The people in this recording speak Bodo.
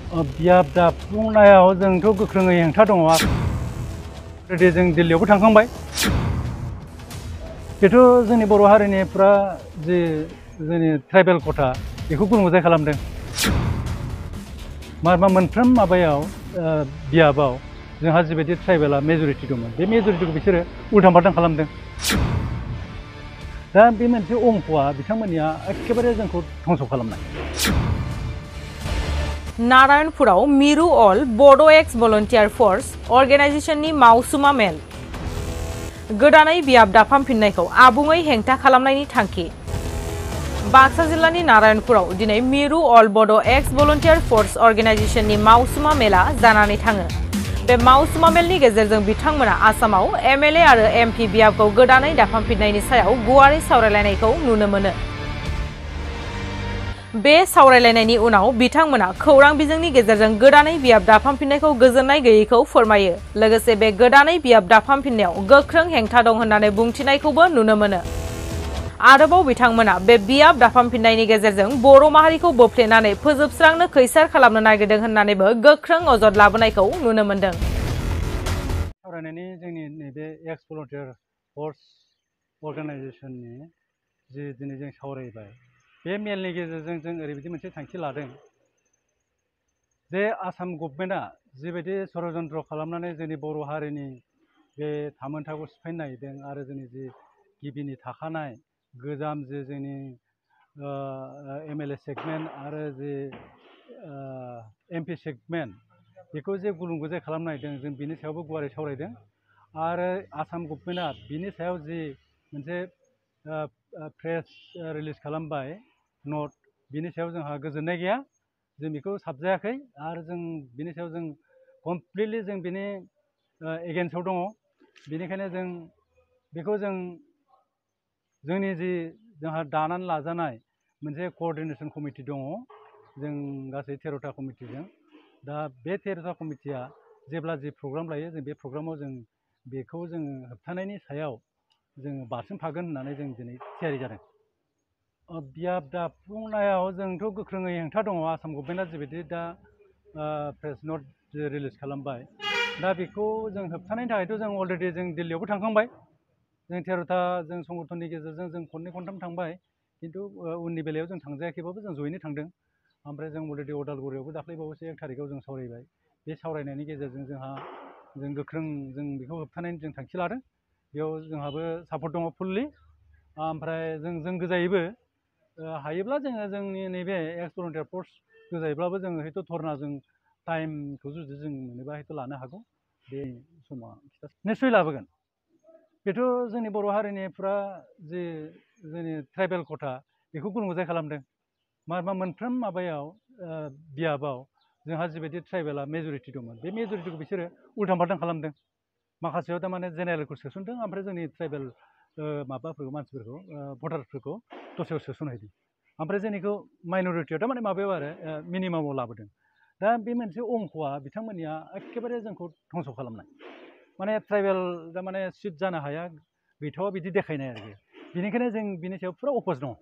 बियाब दाफुंनायाव जोंथ' गोख्रोङै हेंथा दङ। गोदो जों दिल्लीयावबो थांखांबाय। बेथ' जोंनि बर' हारिनि फुरा जे जोंनि ट्राइबेल खथा बेखौ गुलुंगुजाय खालामदों। मोनफ्रोम माबायाव बियाबाव जोंहा जिबायदि ट्राइबेला मेजरिटि दंमोन, बे मेजरिटिखौ बिसोरो उल्थां फाल्थां खालामदों। दा बे मोनसे अंकआ बिथांमोननिया एखेबारे जोंखौ धंस' खालामनाय। नारायणपुराव मिरु अल बड' एक्स भलन्टियार फर्स अर्गेनाइजेशननि मावसुमा मेल। गोदानै बियाब दाफामफिननायखौ आबुङै हेंथा खालामनायनि थांखि। बाक्सा जिल्लानि नारायणपुराव दिनै मिरु अल बड' एक्स भलन्टियार फर्स अर्गेनाइजेशननि मावसुमा मेला जानानै थाङो। बे मावसुमा मेलनि गेजेरजों बिथांमोना आसामाव एमएलए आरो एमपि बियाबखौ गोदानै दाफामफिननायनि सायाव गुवारै सावरायलायनायखौ नुनो मोनो। बे सावरायलायनायनि उनाव बिथांमोना खौरां बिजोंनि गेजेरजों गोदानै बियाब दाफामफिननायखौ गोजोननाय गैयैखौ फोरमायो। लोगोसे बे गोदानै बियाब दाफामफिननायाव गोख्रों हेंथा दं होननानै बुंथिनायखौबो नुनो मोनो। आरोबाव बिथांमोना बे बियाब दाफामफिननायनि गेजेरजों बर' माहारिखौ बोफ्लेनानै फोजोबस्रांनो खैसार खालामनो नागिरदों होननानैबो गोख्रों अजद लाबोनायखौ नुनो मोनदों। सावरायनायनि जोंनि नैबे एक्स भलन्टियार फर्स अर्गानाइजेशननि जि दिनै जों सावरायबाय, बे मेलनि गेजेरजों जों ओरैबायदि मोनसे थांखि लादों जे आसाम गभर्नमेन्टआ जिबायदि षड़यन्त्र खालामनानै जोंनि बर' हारिनि बे थामोनथाखौ सिफायनो नागिरदों आरो जोंनि जि गिबिनि थाखानाय गोजाम जे जोंनि एमएलए सेगमेन्ट आरो जे एमपि सेगमेन्ट बेखौ जे गुलुंगुजाय खालामनो नागिरदों, जों बिनि सायावबो गुवारै सावरायदों। आरो आसाम गभर्नमेन्टआ बिनि सायाव जि मोनसे प्रेस रिलिज खालामबाय नट, बिनि सायाव जोंहा गोजोननाय गैया। जों बेखौ साबजायाखै आरो जों बिनि सायाव जों कमप्लिटलि जों बिनि एगेन्स्टआव दङ। बेनिखायनो जों बेखौ जोंनि जि जोंहा दानानै लाजानाय मोनसे कअर्डिनेसन कमिटि दङ, जों गासै 13टा कमिटिजों। दा बे 13टा कमिटिया जेब्ला जि प्रग्राम लायो, जों बे प्रग्रामाव जों बेखौ जोङो होबथानायनि सायाव जोङो बारसोमफागोन होननानै जों दिनै थियारि जादों। बियाब दाफुंनायाव जोंथ' गोख्रोङै हेंथा दङ। आसाम गभर्नमेन्टआ जिबायदि दा प्रेस नट रिलिज खालामबाय, दा बेखौ जों होबथानायनि थाखायथ' जों अलरेडि जों दिल्लीयावबो थांखांबाय। जों 13टा जों संगठननि गेजेरजों जों खननै खनथाम थांबाय, खिन्थु उननि बेलायाव जों थांजायाखैबाबो जों जयैनो थांदों। ओमफ्राय जों अलरेडि उदालगुरियावबो दाख्लैबावैसो 1 थारिखआव जों सावरायबाय। बे सावरायनायनि गेजेरजों जों गोख्रों जों बेखौ होबथानायनि जों थांखि लादों। बेयाव जोंहाबो सापर्ट दङ फुल्लि। ओमफ्राय जों गोजायैबो हायोब्ला जोङो जोंनि नैबे एक्स भलन्टियार फर्स गोजायैब्लाबो जोङो हयथ' धरनाजों टाइमखौ जुदि जों मोनोबा हयथ' लानो हागौ। बे समा निस्सय लाबोगोन। बेथ' जोंनि बर' हारिनि फुरा जि जोंनि ट्राइबेल खथा बेखौ गुलुंगुजाय खालामदों। मोनफ्रोम माबायाव बियाबाव जोंहा जिबायदि ट्राइबेला मेजरिटि दंमोन, बे मेजरिटिखौ बिसोरो उल्थां फाल्थां खालामदों। माखासेयाव थारमाने जेनेरेलखौ सोसनदों, ओमफ्राय जोंनि ट्राइबेल माबाफोरखौ मानसिफोरखौ भटारफोरखौ दस्रायाव सोसनहैदों। ओमफ्राय जोंनिखौ माइन'रिटियाव थारमाने माबायाव आरो मिनिमामाव लाबोदों। दा बे मोनसे अंकआ बिथांमोननिया एखेबारे जोंखौ धंस' खालामनाय। माने ट्राइबेल थारमाने सिट जानो हाया, गैथावा बिदि देखायनाय आरोखि। बेनिखायनो जों बिनि सायाव फुरा अप'ज दङ।